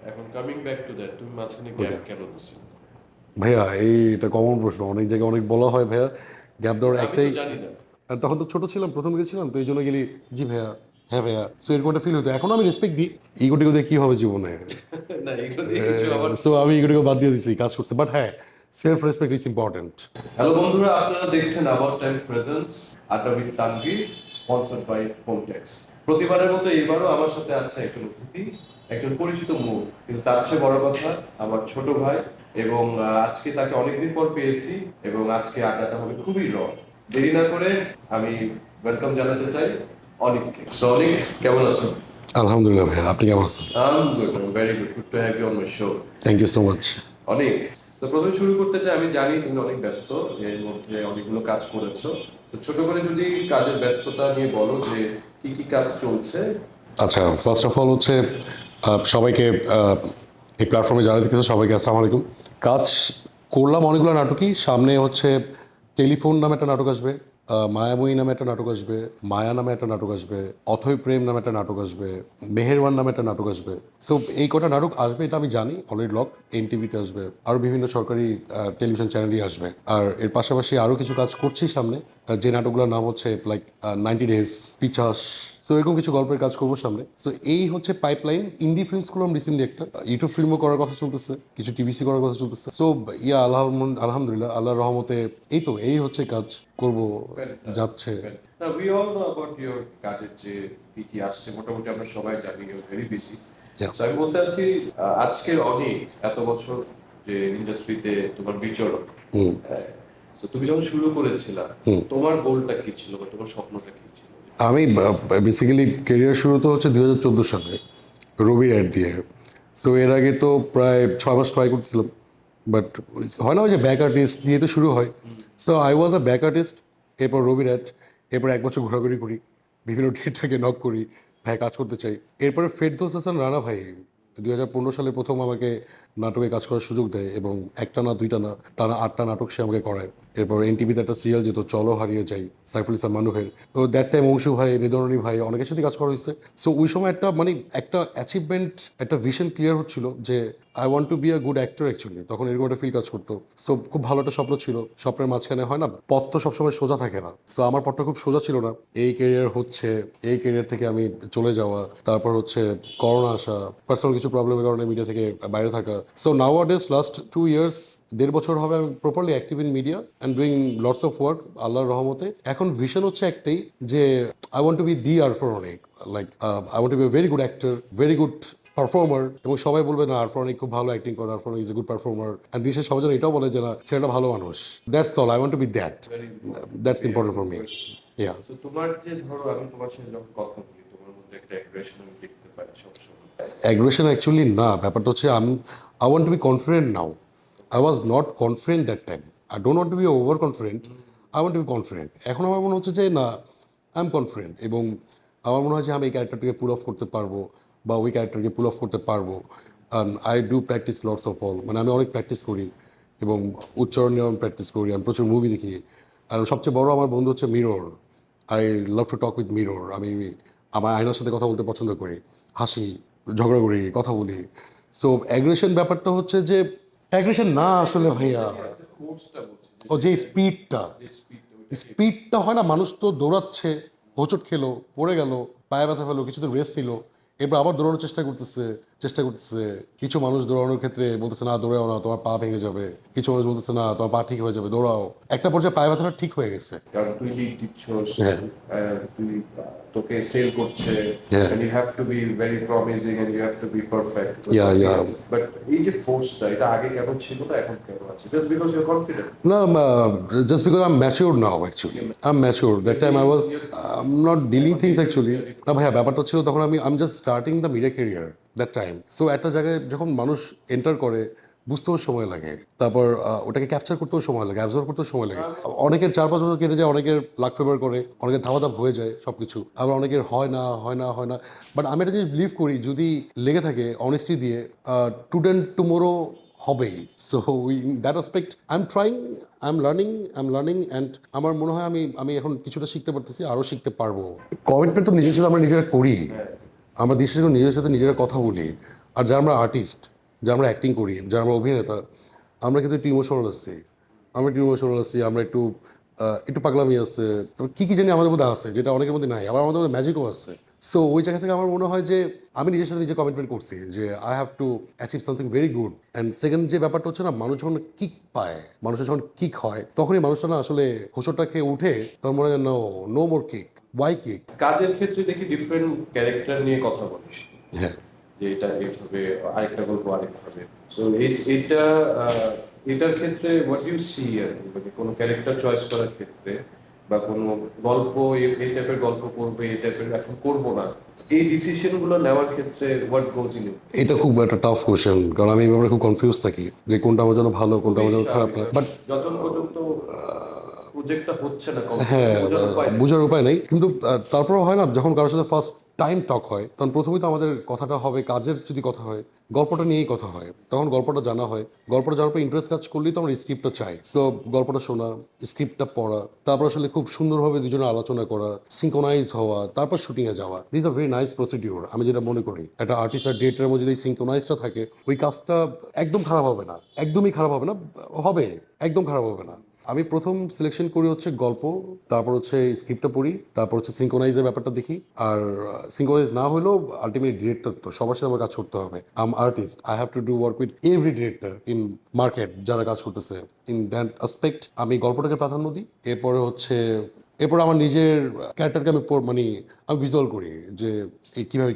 এখন coming back to that, তুমি মাঝখানে গ্যাপ কেন দিছো? ভাইয়া এটা কমন প্রশ্ন, অনেক জায়গায় অনেক বলা হয় ভাইয়া। গ্যাপ দেওয়ার বাট আমি তো একটাই, জানি না। আর তখন তো ছোট ছিলাম, প্রথম গেছিলাম তো এই জন্য গেলি। জি ভাইয়া, হ্যাঁ ভাইয়া, সো এরকম একটা ফিল হতো। এখন আমি রেসপেক্ট দিই। ইগোটিগো দিয়ে কী হবে জীবনে? না, এগুলো দিয়ে কিছু আমার। সো আমি ইগোটিগো বাদ দিয়ে দিছি, কাজ করছে। বাট হ্যাঁ, self respect is important. Hello বন্ধুরা, আপনারা দেখছেন আবাউট টাইম প্রেজেন্স আড্ডা উইথ তানভীর, স্পন্সরড বাই ফোনটেক্স। প্রতিবারের মতো এবারও আমার সাথে আছে একজন অতিথি, একজন পরিচিত মুখ, কিন্তু তার চেয়ে বড় কথা আমার ছোট ভাই। এবং আজকে তাকে অনেকদিন পর পেয়েছি, এবং আজকে আড্ডাটা হবে খুবই দেরি না করে আমি ওয়েলকাম জানাতে চাই অনিককে। সো অনিক, কেমন আছো? আলহামদুলিল্লাহ ভাইয়া, আপনি কেমন আছেন? I'm good, I'm very good. Good to have you on my show. Thank you so much. অনেক। তো প্রথমে শুরু করতে চাই, আমি জানি তুমি অনেক ব্যস্ত, এর মধ্যে অনেকগুলো কাজ করেছো। তো ছোট করে যদি কাজের ব্যস্ততা নিয়ে বলো যে কি কি কাজ চলছে। আচ্ছা, ফার্স্ট অফ অল হচ্ছে সবাইকে এই প্ল্যাটফর্মে যারা দেখতেছে সবাইকে আসসালামু আলাইকুম। কাজ করলাম অনেকগুলো নাটকই। সামনে হচ্ছে টেলিফোন নামে একটা নাটক আসবে, মায়াময়ী নামে একটা নাটক আসবে, মায়া নামে একটা নাটক আসবে, অথৈ প্রেম নামে একটা নাটক আসবে, মেহেরওয়ান নামে একটা নাটক আসবে। সো এই কটা নাটক আসবে এটা আমি জানি, অলরেডি লক। এনটিভিতে আসবে, আরও বিভিন্ন সরকারি টেলিভিশন চ্যানেলই আসবে। আর এর পাশাপাশি আরও কিছু কাজ করছি সামনে, যে নাটকগুলোর নাম হচ্ছে লাইক 90 ডেজ, পিচাস। সো এরকম কিছু গল্পের কাজ করবো সামনে। সো এই হচ্ছে পাইপলাইন। ইন্ডি ফিল্মস করলাম রিসেন্টলি একটা, ইউটিউব ফিল্মও করার কথা চলতেছে, কিছু টিভিসি করার কথা চলতেছে। সো ইয়া আলহামদুলিল্লাহ, আল্লাহর রহমতে এই হচ্ছে কাজ করব যাচ্ছে। না, we all know about your কাজের যে কি কি আসছে, মোটামুটি আমরা সবাই জানি ইউ ভেরি বিজি। Yeah. সো আমি বলতে চাচ্ছি, আজকের অনেক এত বছর যে ইন্ডাস্ট্রিতে তোমার বিচরণ, হুম তো তুমি যখন শুরু করেছিলা, হুম তোমার গোলটা কি ছিল বা তোমার স্বপ্নটা কি ছিল? আমি বেসিক্যালি কেরিয়ার শুরু তো হচ্ছে 2014 সালে রবির অ্যাড দিয়ে। সো এর আগে তো প্রায় 6 মাস ট্রাই করছিলাম, বাট হয় না ওই যে ব্যাক আর্টিস্ট দিয়ে তো শুরু হয়। So I was a back artist, এরপর রবির অ্যাড, এরপর 1 বছর ঘোরাঘুরি করি, বিভিন্ন থিয়েটারকে নক করি, ভাই কাজ করতে চাই। এরপরে ফেরদৌস হাসান রানা ভাই 2015 সালে প্রথম আমাকে নাটকে কাজ করার সুযোগ দেয়, এবং একটা না দুইটা না, টানা 8টা নাটক সে আমাকে করায়। এরপর এনটিভিতে একটা সিরিয়াল যেত চলো হারিয়ে যাই, সাইফুল ইসলাম মানুহের। তো দ্যাট টাইম অংশু ভাই, হৃদরণী ভাই, অনেকের সাথে কাজ করা হয়েছে। সো ওই সময় একটা মানে একটা অ্যাচিভমেন্ট, একটা ভিশন ক্লিয়ার হচ্ছিল যে I want to be a good actor actually. তখন এরকম একটা ফিল কাজ করতো। সো খুব ভালো একটা স্বপ্ন ছিল। স্বপ্নের মাঝখানে হয় না, পথ তো সবসময় সোজা থাকে না। সো আমার পথটা খুব সোজা ছিল না। এই ক্যারিয়ার হচ্ছে, এই ক্যারিয়ার থেকে আমি চলে যাওয়া, তারপর হচ্ছে করোনা আসা, পার্সোনাল কিছু প্রবলেমের কারণে মিডিয়া থেকে বাইরে থাকা। সো নাও আডেস লাস্ট 2 ইয়ার্স, 1.5 বছর হবে আমি properly active in media and doing lots of work আল্লাহর রহমতে। এখন ভিশন হচ্ছে একটাই, যে I want to be the আরফর অনেক, like I want to be a very good actor, very good performer. এবং সবাই বলবে না আরফর অনেক খুব ভালো অ্যাক্টিং করে, আরফর is a good performer, and দেশের সবাই যেন এটাও বলে যে না ছেলেটা ভালো মানুষ। That's all, I want to be that. That's important for me. Yeah. So, তোমার যে ধরো আমি তোমার সাথে যখন কথা বলি, তোমার মধ্যে একটা অ্যাগ্রেশন আমি দেখতে পাই সবসময়। অ্যাগ্রেশন অ্যাকচুয়ালি না, ব্যাপারটা হচ্ছে I want to be confident now. I was not confident that time. I don't want to be over confident, I want to be confident. এখন আমার মনে হচ্ছে যে না, আই এম কনফিডেন্ট, এবং আমার মনে হয় যে আমি এই ক্যারেক্টারটাকে পুল অফ করতে পারবো, বা ওই ক্যারেক্টারকে পুল অফ করতে পারবো। I do practice lots of all, মানে আমি অনেক প্র্যাকটিস করি, এবং উচ্চারণ নিয়ে আমি প্র্যাকটিস করি, আমি প্রচুর মুভি দেখি। আর সবচেয়ে বড় আমার বন্ধু হচ্ছে mirror. I love to talk with mirror. আমি আমার আয়নার সাথে কথা বলতে পছন্দ করি, হাসি, ঝগড়া করি, কথা বলি। সো অ্যাগ্রেশন ব্যাপারটা হচ্ছে যে অ্যাগ্রেশন না আসলে ভাইয়া, ফোর্সটা বলছি ও যে স্পিডটা, যে স্পিডটা, ওইটা স্পিডটা হয় না, মানুষ তো দৌড়াচ্ছে, হোঁচট খেলো, পড়ে গেল, পায়ে ব্যথা পেলো, কিছুদিন রেস্ট নিল, এরপর আবার দৌড়ানোর চেষ্টা করতেছে। কিছু মানুষ দৌড়ানোর ক্ষেত্রে বলতেছে না দৌড়াও না, তোমার পা ভেঙে যাবে। কিছু মানুষ বলতেছে না তোমার পা ঠিক হয়ে যাবে, দৌড়াও। একটা পর্যায়ে পায়ে ব্যথাটা ঠিক হয়ে গেছে। কারণ তুই লিড দিচ্ছস, হ্যাঁ তুই তোকে সেল করছে, হ্যাঁ, and you have to be very promising and you have to be perfect, ইয়া ঠিক ইয়া। আছে। বাট এই যে ফোর্সটা, এটা আগে কেন ছিল না, এখন কেন আছে? Just because you are confident? No, just because I'm mature now, actually. I'm mature. That time I was, I'm not dealing things actually. না ভাইয়া, ব্যাপারটা ছিল তখন I'm just starting the media career that time. So একটা জায়গায় যখন মানুষ enter করে, বুঝতেও সময় লাগে, তারপর ওটাকে ক্যাপচার করতেও সময় লাগে, অ্যাবজর্ভ করতেও সময় লাগে। অনেকের 4-5 বছর কেটে যায়, অনেকের লাক ফেভার করে, অনেকের ধাওয়া ধাপ হয়ে যায় সব কিছু, আবার অনেকের হয় না। বাট আমি একটা জিনিস বিলিভ করি, যদি লেগে থাকে অনেস্টি দিয়ে, টুডে টুমোরো হবেই। So in that respect I am trying, I am learning and আমার মনে হয় আমি এখন কিছুটা শিখতে পারতেছি, আরও শিখতে পারবো। কমিটমেন্ট তো নিজের সাথে আমরা নিজেরা করি, আমরা দেশের নিজের সাথে নিজেরা কথা বলি, আর যারা আমরা আর্টিস্ট, যারা আমরা অ্যাক্টিং করি, যারা আমরা অভিনেতা, আমরা কিন্তু একটু ইমোশনাল আছি, আমরা একটু একটু পাগলামি আছে, তারপর কী কী জানি আমাদের মধ্যে আছে যেটা অনেকের মধ্যে নাই, আবার আমাদের মধ্যে ম্যাজিকও আছে। সো ওই জায়গা থেকে আমার মনে হয় যে আমি নিজের সাথে নিজে কমিটমেন্ট করছি যে I have to achieve something very good. And second যে ব্যাপারটা হচ্ছে না, মানুষ যখন কিক পায়, মানুষের যখন কিক হয়, তখনই মানুষটা না আসলে হোঁচটটা খেয়ে উঠে, তখন মনে হয় no, no more kick, why kick. কাজের ক্ষেত্রে দেখি ডিফারেন্ট ক্যারেক্টার নিয়ে কথা বলিস, হ্যাঁ, যে এটা এইভাবে, আরেকটা গল্প আরেকভাবে। সো এটা এটার ক্ষেত্রে হোয়াট ইউ সি আর কি, মানে কোনো ক্যারেক্টার চয়েস করার ক্ষেত্রে বা কোনো গল্প এই টাইপের গল্প করবে, এই টাইপের এখন করবো না, এই ডিসিশন গুলো নেওয়ার ক্ষেত্রে হোয়াট গোজ ইন। এটা খুব একটা টাফ কোয়েশ্চেন, কারণ আমি এই ব্যাপারে খুব কনফিউজ থাকি যে কোনটা আমার জন্য ভালো, কোনটা আমার জন্য খারাপ না। বাট যতক্ষণ পর্যন্ত প্রজেক্টটা হচ্ছে না হ্যাঁ, বোঝার উপায় নেই। বোঝার উপায় নেই, কিন্তু তারপরেও হয় না, যখন কারোর সাথে ফার্স্ট টাইম টক হয়, তখন প্রথমেই তো আমাদের কথাটা হবে, কাজের যদি কথা হয়, গল্পটা নিয়েই কথা হয়, তখন গল্পটা জানা হয়, গল্পটা জানার পর ইন্টারেস্ট কাজ করলেই তো আমরা স্ক্রিপ্টটা চাই। সো গল্পটা শোনা, স্ক্রিপ্টটা পড়া, তারপর আসলে খুব সুন্দরভাবে দুজনে আলোচনা করা, সিঙ্কোনাইজ হওয়া, তারপর শুটিংয়ে যাওয়া, this a very nice procedure. আমি যেটা মনে করি, একটা আর্টিস্ট আর ডিরেক্টরের মধ্যে যদি সিঙ্কোনাইজটা থাকে, ওই কাজটা একদম খারাপ হবে না, একদমই খারাপ হবে না, হবে, একদম খারাপ হবে না। আমি প্রথম সিলেকশন করি হচ্ছে গল্প, তারপর হচ্ছে স্ক্রিপ্টটা পড়ি, তারপর হচ্ছে সিঙ্কোনাইজের ব্যাপারটা দেখি। আর সিঙ্কোনাইজ না হলেও আলটিমেটলি ডিরেক্টর, তো সবার সাথে আমার কাজ করতে হবে। I'm artist, I have to do work with every director in market যারা কাজ করতেছে। ইন দ্যাট আসপেক্ট আমি গল্পটাকে প্রাধান্য দিই। এরপর আমার নিজের ক্যারেক্টারকে মানে আমি ভিজুয়াল করি যে এই কীভাবে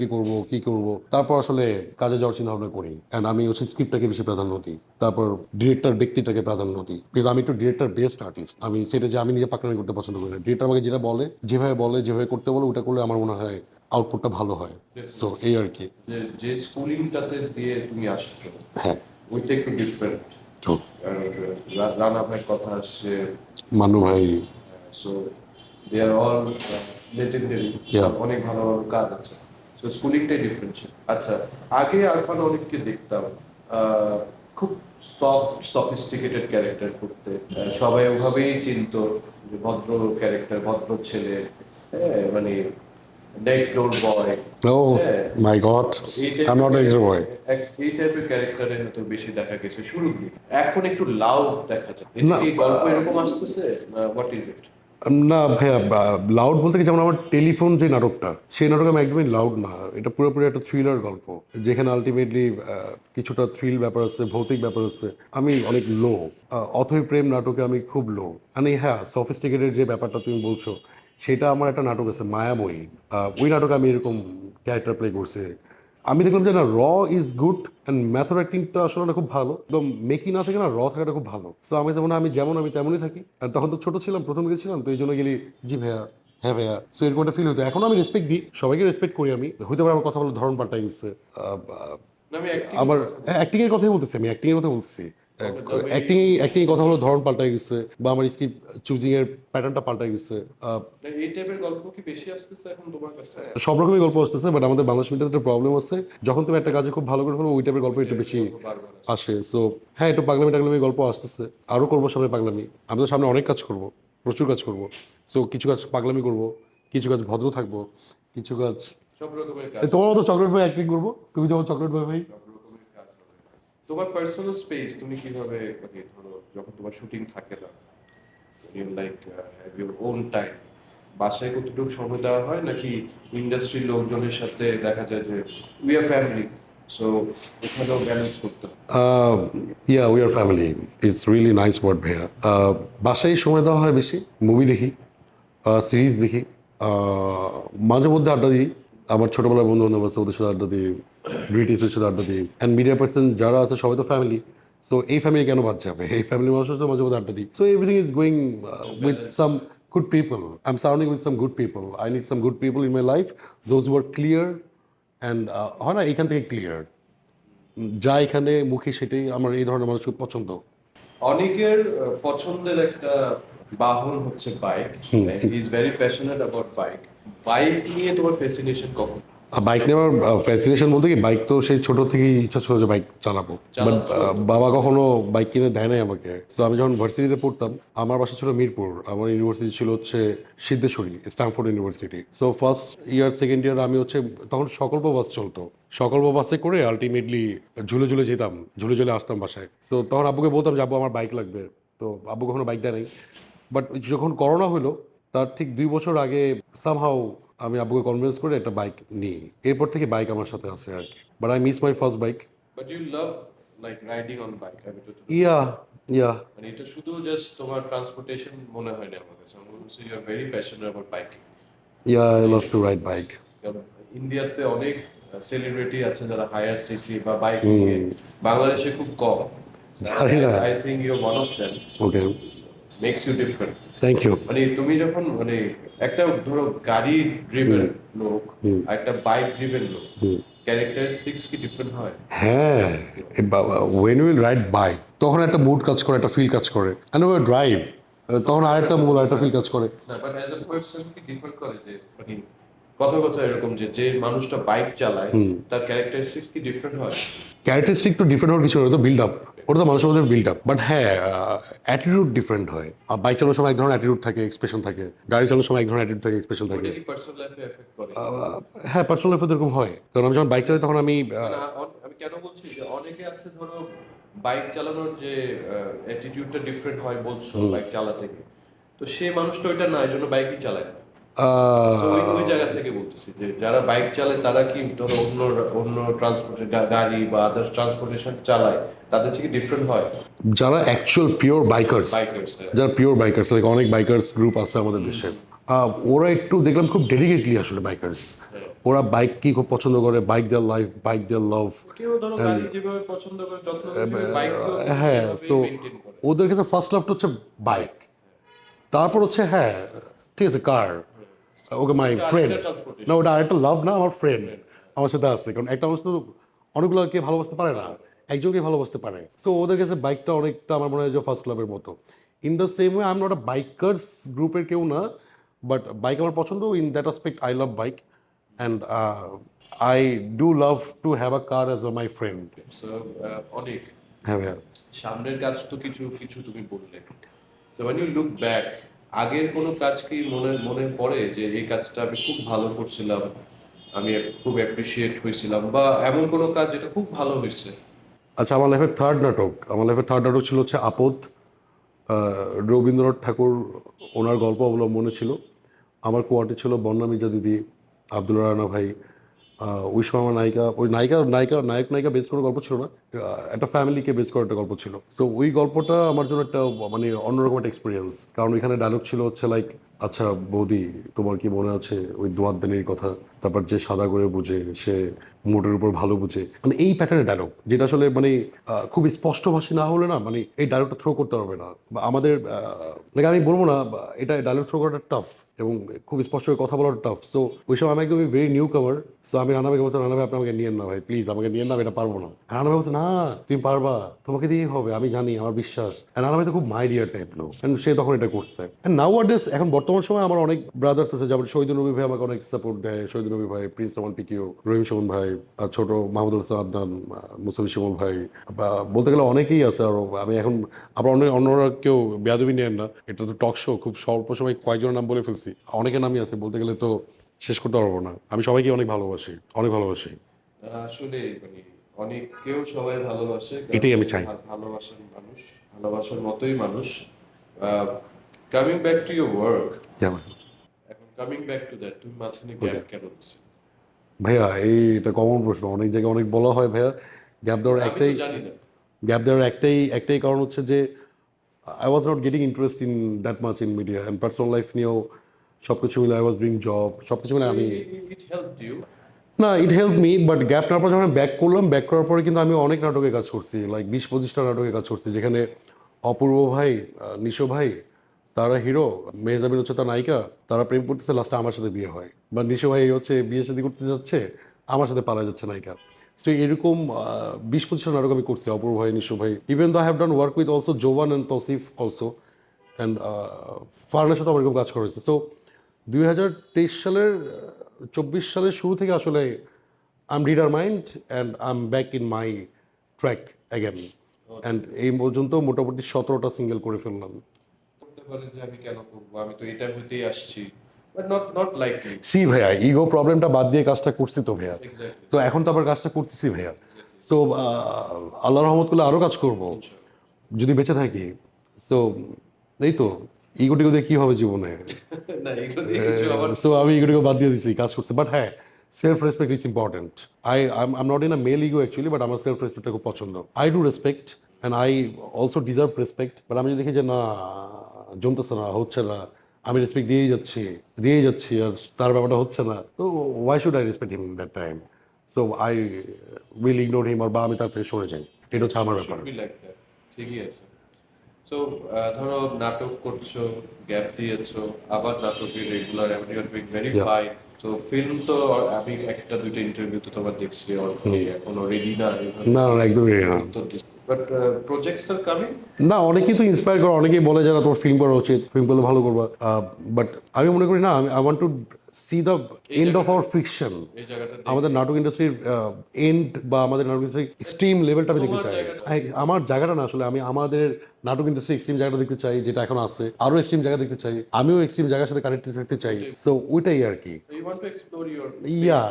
কী করবো, তারপর আসলে কাজে যাওয়ার চিন্তা ভাবনা করি। অ্যান্ড আমি হচ্ছে স্ক্রিপ্টটাকে বেশি প্রাধান্য দিই, তারপর ডিরেক্টর ব্যক্তিটাকে প্রাধান্য দিই, বিকজ আমি একটু ডিরেক্টর বেস্ট আর্টিস্ট। আমি সেটা যে আমি নিজে পাকড়ামি করতে পছন্দ করি না। ডিরেক্টর আমাকে যেটা বলে, যেভাবে করতে বলে, ওটা করলে আমার মনে হয় আউটপুটটা ভালো হয়। সো এই আর কি। যে যে স্কুলিংটাতে দিয়ে তুমি আসছো, হ্যাঁ, ওইটা একটু ডিফারেন্ট। তো রানা ভাইয়ের কথা আসছে, মান্নু ভাই, so they are all legendary, Yeah. অনেক ভালো ভালো কাজ আছে। সো স্কুলিংটাই ডিফারেন্ট ছিল। আচ্ছা, আগে আরফান অনেককে দেখতাম খুব সফট সফিস্টিকেটেড ক্যারেক্টার করতে, সবাই ওভাবেই চিনতো যে ভদ্র ক্যারেক্টার, ভদ্র ছেলে, হ্যাঁ, মানে নেক্সট ডোর বয়, ও হ্যাঁ, মাই গড, এই আই এম নট এক্সট্রা বয়। এই টাইপের ক্যারেক্টারে হয়তো বেশি দেখা গেছে শুরুর দিকে। এখন একটু লাউড দেখা যায়, না, এই গল্প এরকম আসতেছে, হোয়াট ইজ ইট? না ভাইয়া, লাউড বলতে কি, যেমন আমার টেলিফোন যে নাটকটা, সেই নাটকে আমি একদমই লাউড না। এটা পুরোপুরি একটা থ্রিলার গল্প, যেখানে আলটিমেটলি কিছুটা থ্রিল ব্যাপার আছে, ভৌতিক ব্যাপার আছে। আমি অনেক লো। অথৈ প্রেম নাটকে আমি খুব লো। মানে হ্যাঁ, সফিস্টিকেটেড যে ব্যাপারটা তুমি বলছো, সেটা আমার একটা নাটক আছে মায়াময়ী। ওই নাটকে আমি এরকম ক্যারেক্টার প্লে করছি। আমি দেখলাম যে না, র ইজ গুড, অ্যান্ড ম্যাথড অ্যাক্টিংটা আসলে না খুব ভালো, একদম মেকি না থেকে না র থাকাটা খুব ভালো। সো আমি যেমন আমি তেমনই থাকি। আর তখন তো ছোট ছিলাম, প্রথম গেছিলাম, তো এই জন্য গেলি জি ভাইয়া, হ্যাঁ ভাইয়া। সো এরকম একটা ফিল হতো। এখন আমি রেসপেক্ট দিই, সবাইকে রেসপেক্ট করি। আমি হয়তো পারে আমার কথা বলার ধরন পাল্টাই গেছে। আমি অ্যাক্টিং আমার অ্যাক্টিংয়ের কথাই বলতেছি, আমি অ্যাক্টিংয়ের কথা বলতেছি। অ্যাক্টিং কথা হলো ধরন পাল্টাই গেছে, বা আমার স্ক্রিপ্ট চুজিং এর প্যাটার্নটা পাল্টাই গেছে। এই টাইপের গল্প কি বেশি আসতেছে এখন তোমার কাছে? সব রকমই গল্প আসতেছে, বাট আমাদের বাংলা মিডিয়াতে একটা প্রবলেম আছে, যখন তুমি একটা কাজে খুব ভালো করে ফেলো, ওই টাইপের গল্প একটু বেশি বারবার আসে। সো হ্যাঁ, একটু পাগলামি টাগলামি গল্প আসতেছে, আরও করবো সামনে পাগলামি। আমি তো সামনে অনেক কাজ করব, প্রচুর কাজ করব। সো কিছু কাজ পাগলামি করব, কিছু কাজ ভদ্র থাকবো, কিছু কাজ সব রকমের কাজ, তোমার মতো চকলেট ভাই অ্যাক্টিং করবো, তুমি যেমন চকলেট ভাই ভাই। সব রকমের কাজ হবে। তোমার পার্সোনাল স্পেস তুমি কিভাবে, মানে ধরো যখন তোমার শুটিং থাকে না, you like have your own time, বাসায় কতটুকু সময় দেওয়া হয়, নাকি ইন্ডাস্ট্রির লোকজনের সাথে দেখা যায় যে উই আর ফ্যামিলি, সো ওখানেও ব্যালেন্স করতে হয়? Yeah, we are family is really nice word ভাইয়া। বাসায় সময় দেওয়া হয় বেশি, মুভি দেখি, সিরিজ দেখি, মাঝে মধ্যে আড্ডা দিই। আমার ছোটবেলার বন্ধু বান্ধব আছে, ওদের সাথে আড্ডা দিই, রিলেটিভসের সাথে আড্ডা দিই। অ্যান্ড মিডিয়া পার্সন যারা আছে সবাই তো ফ্যামিলি। সো এই ফ্যামিলি কেন বাদ যাবে, এই ফ্যামিলি মানুষের সাথে মাঝে মধ্যে আড্ডা দিই। So everything is going with some good people. I am surrounding with some good people. I need some good people in my life, those who are clear. And হয় না, এখান থেকে ক্লিয়ার, যা এখানে মুখে সেটাই আমার এই ধরনের মানুষ খুব পছন্দ। অনেকের পছন্দের একটা বাহন হচ্ছে bike, he is very passionate about bike. Bike নিয়ে তোমার ফ্যাসিনেশন কখন? বাইক নেওয়ার ফ্যাসিনেশন বলতে কি, বাইক তো সেই ছোট থেকেই ইচ্ছা ছিল যে বাইক চালাবো, বাট বাবা কখনো বাইক কিনে দেয় নাই আমাকে। তো আমি যখন ভার্সিটিতে পড়তাম, আমার বাসা ছিল মিরপুর, আমার ইউনিভার্সিটি ছিল হচ্ছে Siddheswari, Stamford university. So first year second year আমি হচ্ছে, তখন সকল্প বাস চলতো, সকল্প বাসে করে আলটিমেটলি ঝুলে ঝুলে যেতাম, ঝুলে ঝুলে আসতাম বাসায়। সো তখন আব্বুকে বলতাম যে আব্বু আমার বাইক লাগবে, তো আব্বু কখনো বাইক দেয় নাই। বাট যখন করোনা হলো তার ঠিক 2 বছর আগে সামহাউ আমি আব্বুকে কনভিন্স করে একটা বাইক নিই, এরপর থেকে বাইক আমার সাথে আছে আর কি। But I miss my first bike. But you love like riding on bike, আমি তো ইয়া, ইয়া, মানে এটা শুধু জাস্ট তোমার ট্রান্সপোর্টেশন মনে হয় না আমার কাছে, আমার মনে হচ্ছে you are very passionate about biking. Yeah, I love to ride bike. কারণ ইন্ডিয়াতে অনেক সেলিব্রিটি আছে যারা হায়ার সিসি বা বাইক নিয়ে, বাংলাদেশে খুব কম। জানি না। I think you one of them, okay, makes you different. Thank you. মানে তুমি যখন মানে একটা ধরো গাড়ি ড্রিভেন লোক আর একটা বাইক ড্রিভেন লোক, ক্যারেক্টারিস্টিক্স কি ডিফারেন্ট হয়? হ্যাঁ, ওয়েন উইল রাইড বাইক তখন একটা মুড কাজ করে, একটা ফিল কাজ করে, অ্যান্ড ওয়ে ড্রাইভ তখন আরেকটা মুড, আরেকটা ফিল কাজ করে। না, বাট অ্যাজ এ পার্সন কি ডিফার করে যে মানে কথা কথা এরকম যে যে মানুষটা বাইক চালায় তার ক্যারেক্টারিস্টিক্স কি ডিফারেন্ট হয়? ক্যারেক্টারিস্টিক একটু ডিফারেন্ট হওয়ার কিছু তো বিল্ড আপ, ওটা তো মানুষের মধ্যে বিল্ড আপ। বাট হ্যাঁ, অ্যাটিটিউড ডিফারেন্ট হয়। আর বাইক চালানোর সময় এক ধরনের অ্যাটিটিউড থাকে, এক্সপ্রেশন থাকে, গাড়ি চালানোর সময় এক ধরনের অ্যাটিটিউড থাকে, এক্সপ্রেশন থাকে। ওটা কি পার্সোনাল লাইফে এফেক্ট করে? হ্যাঁ, পার্সোনাল লাইফে এরকম হয়, কারণ আমি যখন বাইক চালাই তখন আমি মানে আমি কেন বলছি যে অনেকে আছে ধরো বাইক চালানোর যে অ্যাটিটিউডটা ডিফারেন্ট হয় বলছো বাইক চালাতে গিয়ে, তো সেই মানুষটা ওইটা না, এই জন্য বাইকই চালায় না। So ওই ওই জায়গা থেকে বলতেছি যে যারা বাইক চালায় তারা কি ধরো অন্য অন্য ট্রান্সপোর্টের গাড়ি বা আদার ট্রান্সপোর্টেশন চালায়, তাদের থেকে ডিফারেন্ট হয় যারা অ্যাকচুয়াল পিওর বাইকার্স, বাইকার্স? যারা পিওর বাইকার্স, লাইক অনেক বাইকার্স গ্রুপ আছে আমাদের দেশে, ওরা একটু দেখলাম খুব ডেডিকেটলি আসলে বাইকার্স। ওরা বাইক কি খুব পছন্দ করে, বাইক দেয়ার লাইফ, বাইক দেয়ার লাভ। কেউ ধরো গাড়ি যেভাবে পছন্দ করে যত্ন করে বাইককেও হ্যাঁ, সো মেইনটেইন করে। ওদের কাছে ফার্স্ট লাভটা হচ্ছে বাইক, তারপর হচ্ছে হ্যাঁ ঠিক আছে কার, ওকে মাই ফ্রেন্ড। ট্রান্সপোর্টেশন না, ওটা আরেকটা লাভ না, আমার ফ্রেন্ড আমার সাথে আছে, কারণ একটা মানুষ তো অনেকগুলোকে ভালোবাসতে পারে না, একজনকে ভালোবাসতে পারে। সো ওদের কাছে বাইকটা অনেকটা আমার মনে হয় যে ফার্স্ট লাভের মতো। In the same way I am not a bikers গ্রুপের কেউ না, বাট বাইক আমার পছন্দ। In that aspect I love bike, and I do love to have a car as my friend. So অনেক হ্যাঁ ভাইয়া। সামনের কাজ তো কিছু কিছু তুমি বললে, তো when you look back, আগের কোনো কাজ কি মনে মনে পড়ে যে এই কাজটা আমি খুব ভালো করছিলাম, আমি খুব অ্যাপ্রিসিয়েট হয়েছিলাম, বা এমন কোনো কাজ যেটা খুব ভালো হয়েছে? আচ্ছা, আমার লাইফের থার্ড নাটক, আমার লাইফের থার্ড নাটক ছিল হচ্ছে আপদ। রবীন্দ্রনাথ ঠাকুর ওনার গল্প অবলম্বনে ছিল। আমার কোয়ার্টে ছিল বন্যা মির্জা দিদি, আব্দুল রানা ভাই। ওই সময় আমার নায়িকা, ওই নায়ক নায়িকা বেস করে গল্প ছিল না, একটা ফ্যামিলিকে বেস করে একটা গল্প ছিল। সো ওই গল্পটা আমার জন্য একটা মানে অন্যরকম একটা এক্সপিরিয়েন্স, কারণ ওইখানে ডায়লগ ছিল হচ্ছে লাইক, আচ্ছা বৌদি তোমার কি মনে আছে ওই দোয়াদ্দানির কথা, তারপর যে সাদা করে বুঝে সে মোটের উপর ভালো বুঝে, মানে এই প্যাটার্নের ডায়লগ, যেটা আসলে মানে খুব স্পষ্ট ভাষী না হলে না মানে এই ডায়লগটা থ্রো করতে পারবে না, বা আমাদের like আমি বলবো না এটা ডায়লগ থ্রো করাটা টাফ, এবং খুব স্পষ্ট করে কথা বলাটা টাফ। সো ওই সময় আমি একদমই ভেরি নিউ কাভার। সো আমি রানা ভাইকে বলছি, রানা ভাই আপনি আমাকে নিয়েন না ভাই, প্লিজ আমাকে নিয়েন না, আমি এটা পারবো না। রানা ভাই বলছে না তুমি পারবা, তোমাকে দিয়েই হবে, আমি জানি, আমার বিশ্বাস। রানা ভাই তো খুব মাইডিয়ার টাইপ লোক, সে তখন এটা করছে। নাও আডেস এখন বর্তমান সময় আমার অনেক ব্রাদার্স আছে, যেমন শহীদুল নবী ভাই আমাকে অনেক সাপোর্ট দেয়, শহীদুল নবী ভাই, প্রিন্স রহমান পিকিও, রহিম সুমন ভাই, ছোট মাহমুদুল হাসান আদনান, মুসাফি শিমুল ভাই, বা বলতে গেলে অনেকেই আছে আরো। আমি এখন আবার অন্যরা কেউ বেয়াদবি নেন না, এটা তো টক শো, খুব স্বল্প সময় কয়েকজনের নাম বলে ফেলছি, অনেকের নামই আছে, বলতে গেলে তো শেষ করতে পারবো না। আমি সবাইকে অনেক ভালোবাসি, অনেক ভালোবাসি। আসলে মানে অনেককেও সবাই ভালোবাসে, কারণ এটাই আমি চাই। ভালোবাসার মানুষ, ভালোবাসার মতোই মানুষ। Coming back to your work, এখন কামিং ব্যাক টু দ্যাট, তুমি মাঝখানে গ্যাপ কেন দিচ্ছ? ভাইয়া এটা কমন প্রশ্ন, অনেক জায়গায় অনেক বলা হয় ভাইয়া। গ্যাপ দেওয়ার আমি একটাই তো জানি না। গ্যাপ দেওয়ার একটাই কারণ হচ্ছে যে I was not getting interest in that much in media and personal life নিয়েও সব কিছু মিলে আই ওয়াজ ডুইং জব, সব কিছু মিলে আমি ইট হেল্পড ইউ? না, it help me, but gap নেওয়ার পর যখন ব্যাক করলাম, ব্যাক করার পরে কিন্তু আমি অনেক নাটকে কাজ করছি, লাইক 20-25টা নাটকে কাজ করছি, যেখানে অপূর্ব ভাই, নিশো ভাই তারা হিরো, মেহজাবিন হচ্ছে তার নায়িকা, তারা প্রেম করতেছে, লাস্টে আমার সাথে বিয়ে হয়, বা নিশো ভাই হচ্ছে বিয়ে শাদী করতে যাচ্ছে, আমার সাথে পালা যাচ্ছে নায়িকা। সো এরকম 20-25টা নাটক আমি করছি, অপূর্ব ভাই, নিশো ভাই। Even though I have done work with also Jovan and Tawsif also, and ফারহানের সাথে আমার এরকম কাজ করা হয়েছে। সো 2023 সালের 2024 সালের শুরু থেকে আসলে I am determined and I am back in my track again, and এই পর্যন্ত মোটামুটি 17টা সিঙ্গেল করে ফেললাম। করতে পারে যে আমি কেন করবো, আমি তো এটা হইতেই আসছি, but not not likely. See ভাইয়া, ইগো প্রবলেমটা বাদ দিয়ে কাজটা করছি তো ভাইয়া, এক্স্যাক্টলি। তো এখন তো আবার কাজটা করতেছি ভাইয়া। সো আল্লাহর রহমত করলে আরও কাজ করব যদি বেঁচে থাকি। সো এই তো, ইগো টিগো দিয়ে কী হবে জীবনে। না এগুলো দিয়ে কিছু আমার সো আমি ইগোটিকে বাদ দিয়ে দিছি, কাজ করছে। বাট হ্যাঁ, self respect is important. I am not in a male ego actually, but আমার সেলফ রেসপেক্টটা খুব পছন্দ। I do respect and I also deserve respect, but আমি যদি দেখি যে না, জমতেছে না, হচ্ছে না, আমি রেসপেক্ট দিয়েই যাচ্ছি আর তার ব্যাপারটা হচ্ছে না, তো why should I respect him that time? So I will ignore him, বা আমি তার থেকে সরে যাই। এটা হচ্ছে আমার ব্যাপার। should be like that. ঠিকই আছে। সো ধরো নাটক করছো, গ্যাপ দিয়েছো, আবার নাটকে রেগুলার, এবং you are doing very Yeah. Fine. তো ফিল্ম তো আমি একটা দুইটা ইন্টারভিউ তো তোমার দেখছি অলরেডি, এখনো রেডি না না না, একদমই না। But projects are coming. না, অনেকেই তো ইন্সপায়ার করে, অনেকেই বলে যে না তোমার ফিল্ম করা উচিত, ফিল্ম করলে ভালো করবা, বাট আমি মনে করি না, I want two C the end of our fiction. এই জায়গাটা আমাদের নাটক ইন্ডাস্ট্রির এন্ড বা আমাদের নাটক ইন্ডাস্ট্রির এক্সট্রিম লেভেলটা আমি দেখতে চাই। আমার জায়গাটা না, আসলে আমি আমাদের নাটক ইন্ডাস্ট্রি এক্সট্রিম জায়গাটা দেখতে চাই, যেটা এখন আছে, আরো এক্সট্রিম জায়গা দেখতে চাই, আমিও এক্সট্রিম জায়গার সাথে কানেক্টেড থাকতে চাই। সো ওইটাই আর কি। You want to explore your yeah,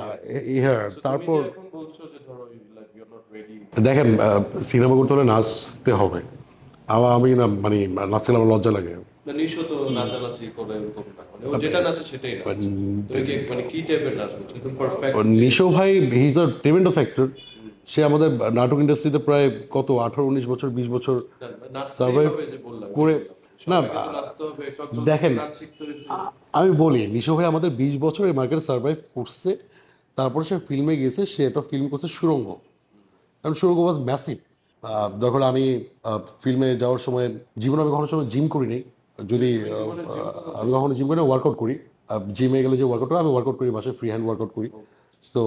ইয়ার তারপর এখন বলছো যে ধরো like you are not ready. দেখেন, সিনেমা করতে হলে নাচতে হবে। আমি না, মানে নাচতে গেলে আমার লজ্জা লাগে। না নিশো তো নাচানাচি করে এরকম না, মানে ও যেটা নাচে সেটাই নাচে। তুমি কি মানে কি টাইপের নাচ করছো, একদম পারফেক্ট? নিশো ভাই, he is a tremendous actor. সে আমাদের নাটক ইন্ডাস্ট্রিতে প্রায় কত 18-19 বছর 20 বছর survive করে। না, দেখেন, আমি বলি, নিশো ভাই আমাদের 20 বছর এই মার্কেটে সার্ভাইভ করছে, তারপরে সে ফিল্মে গেছে, সে একটা ফিল্ম করছে সুড়ঙ্গ, কারণ সুড়ঙ্গ ওয়াজ ম্যাসিভ। যখন আমি ফিল্মে যাওয়ার সময়, জীবনে আমি কখনো সময় জিম করি নাই। যদি আমি কখনো জিম করি না, ওয়ার্কআউট করি। জিমে গেলে যে ওয়ার্কআউট হয়, আমি ওয়ার্কআউট করি বাসায়, ফ্রি হ্যান্ড ওয়ার্কআউট করি। সো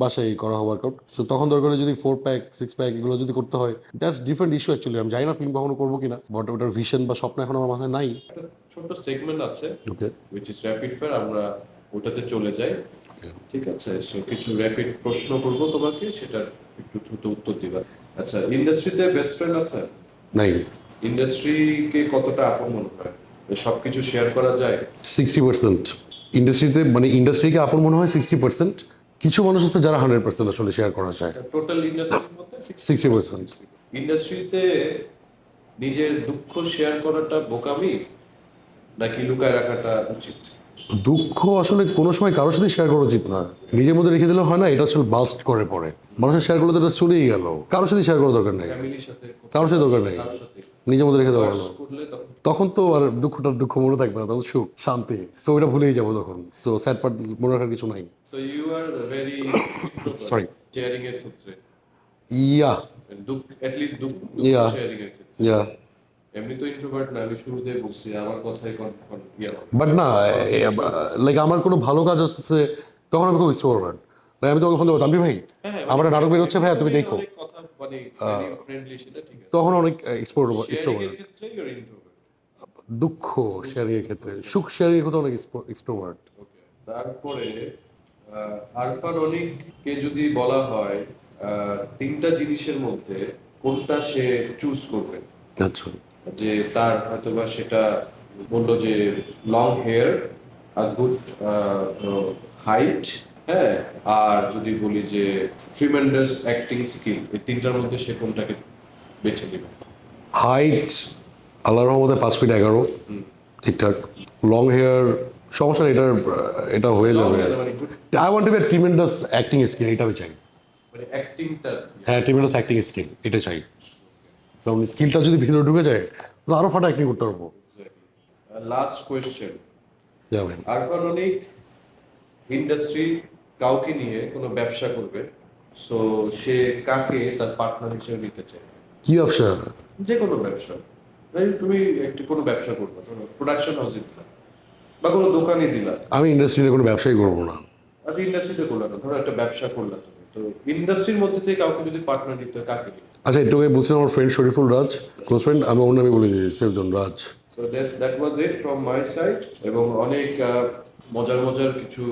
বাসায় করা হয় ওয়ার্কআউট। সো তখন দরকার হলে যদি 4 প্যাক 6 প্যাক এগুলো যদি করতে হয়, দ্যাটস ডিফারেন্ট ইস্যু অ্যাকচুয়ালি। আমি জানি না ফিল্ম কখনো করবো কিনা, বাট ওটার ভিশন বা স্বপ্ন এখন আমার মাথায় নাই। একটা ছোট সেগমেন্ট আছে ওকে, which is rapid fire, আমরা ওটাতে চলে যাই। ঠিক আছে, সো কিছু র্যাপিড প্রশ্ন করব তোমাকে, সেটার একটু দ্রুত উত্তর দিবা। আচ্ছা, ইন্ডাস্ট্রিতে বেস্ট ফ্রেন্ড আছে? নাই। ইন্ডাস্ট্রিকে কতটা আপন মনে হয়, সবকিছু শেয়ার করা যায়? 60%। ইন্ডাস্ট্রিতে, মানে ইন্ডাস্ট্রিকে আপন মনে হয় 60%। কিছু মানুষ আছে যারা 100% আসলে শেয়ার করা যায়। টোটাল ইন্ডাস্ট্রির মধ্যে 60%। ইন্ডাস্ট্রিতে নিজের দুঃখ শেয়ার করাটা বোকামি নাকি লুকায় রাখাটা উচিত? দুঃখ আসলে কোনো সময় কারোর সাথে শেয়ার করা উচিত না, নিজের মধ্যে রেখে দিলে হয় না, এটা আসলে বাস্ট করে পড়ে। মানুষের শেয়ার করলে তো এটা চলেই গেল, কারোর সাথে শেয়ার করার দরকার নেই, ফ্যামিলির সাথে, কারোর সাথে দরকার নেই, কারোর সাথে নিজের মধ্যে রেখে দেওয়া ভালো। করলে তখন তখন তো আর দুঃখটার দুঃখ মনে থাকবে না, তখন সুখ শান্তি, সো ওইটা ভুলেই যাবো তখন। সো স্যাড পার্ট মনে রাখার কিছু নাই। So you are very Sorry. Sharing এর ক্ষেত্রে, ইয়া, দুঃখ অ্যাট লিস্ট দুঃখ Yeah. শেয়ারিং এর ক্ষেত্রে। ইয়া, এমনি তো ইন্ট্রোভার্ট না, আমি শুরুতে বলছি আমার কথাই ইয়া হবে। বাট না, লাইক আমার কোনো ভালো কাজ আসছে তখন আমি খুব এক্সট্রোভার্ট। আমি তো ফোন দেবো, তানভীর ভাই আমার একটা নাটক বের হচ্ছে, ভাইয়া তুমি দেখো, অনেক কথা মানে ফ্রেন্ডলি, সেটা ঠিক আছে। তখন অনেক শেয়ারিং এক্সট্রোভার্ট। এর ক্ষেত্রে ইউ আর ইন্ট্রোভার্ট। দুঃখ শেয়ারিং এর ক্ষেত্রে, সুখ শেয়ারিং এর ক্ষেত্রে অনেক এক্সট্রোভার্ট। ওকে, তারপরে আরফান অনিককে যদি বলা হয় তিনটা জিনিসের মধ্যে কোনটা সে চুজ করবে, আচ্ছা, যে তার হয়তোবা সেটা বললো যে লং হেয়ার, গুড হাইট, হ্যাঁ, আর যদি বলি যে ট্রিমেন্ডাস অ্যাক্টিং স্কিল, এই তিনটার মধ্যে সে কোনটাকে বেছে নেবে? হাইট আল্লাহর রহমতে 5 ফিট 11, ঠিকঠাক। লং হেয়ার সমস্যা নেই, এটা হয়ে যাবে। মানে good, I want to be tremendous acting skill, এটা আমি চাই। মানে অ্যাক্টিংটা। হ্যাঁ, ট্রিমেন্ডাস অ্যাক্টিং স্কিল, এটা চাই। কারণ স্কিলটা যদি ভিতরে ঢুকে যায়, তাহলে আরও ফাটা অ্যাক্টিং করতে পারবো। লাস্ট কোয়েশ্চেন, যাবেন আরফান অনিক ইন্ডাস্ট্রি কাউকে নিয়ে কোনো ব্যবসা করবে, সো সে কাকে তার পার্টনার হিসেবে নিতে চায়? কি ব্যবসা? যে কোনো ব্যবসা, এই তুমি একটি কোনো ব্যবসা করবে, ধরো প্রোডাকশন হাউসে দিলা বা কোনো দোকানে দিলা। আমি ইন্ডাস্ট্রিতে কোনো ব্যবসাই করবো না। আচ্ছা, ইন্ডাস্ট্রিতে করলা না, ধরো একটা ব্যবসা করলা তুমি, তো ইন্ডাস্ট্রির মধ্যে থেকে কাউকে যদি পার্টনার নিতে হয়, কাকে নিতে? আচ্ছা, একটু আগে বলছিলাম আমার friend Shariful Raj, close friend, আমি ওর নামে বলে দিই, সেফজন Raj. So that was it from my side. এবং অনেক মজার মজার কিছু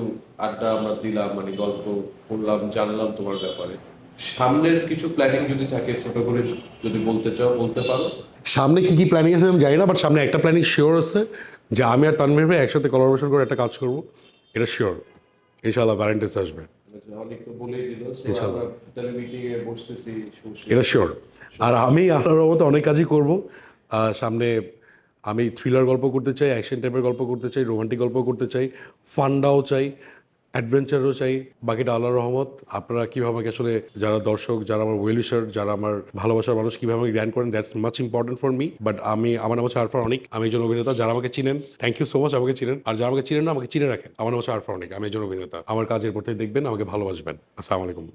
আড্ডা আমরা দিলাম, মানে গল্প করলাম, জানলাম তোমার ব্যাপারে। সামনের কিছু প্ল্যানিং যদি থাকে ছোট করে যদি বলতে চাও বলতে পারো। সামনে কি কি প্ল্যানিং আছে আমি জানি না, বাট সামনে একটা প্ল্যানিং শিওর আছে যে আমি আর তানভীর ভাই একসাথে কোলাবোরেশন করে একটা কাজ করবো, এটা শিওর। ইনশাআল্লাহ ভ্যালেন্টাইন্স আসবে, অনেক তো বলেই দিল, সো ইনশাআল্লাহ। আমরা তাহলে মিটিং এ বসতেছি। এটা শিওর। আর আমি আল্লাহর মতো অনেক কাজই করব সামনে। আমি থ্রিলার গল্প করতে চাই, অ্যাকশন টাইপের গল্প করতে চাই, রোমান্টিক গল্প করতে চাই, ফান্ডাও চাই, অ্যাডভেঞ্চারও চাই। বাকিটা আল্লাহর রহমত। আপনারা কীভাবে আমাকে আসলে, যারা দর্শক, যারা আমার ওয়েলিশার, যারা আমার ভালোবাসার মানুষ, কীভাবে আমাকে গ্র্যান্ড করেন, that's much important for me. But আমার নাম হচ্ছে আরফান অনিক, আমি একজন অভিনেতা। যারা আমাকে চিনেন থ্যাংক ইউ সো মাচ, আমাকে চিনেন। আর যারা আমাকে চিনেন না, আমাকে চিনে রাখেন। আমার নাম হচ্ছে আরফান অনিক, আমি একজন অভিনেতা। আমার কাজের প্রতি দেখবেন, আমাকে ভালোবাসবেন। আসসালামু আলাইকুম।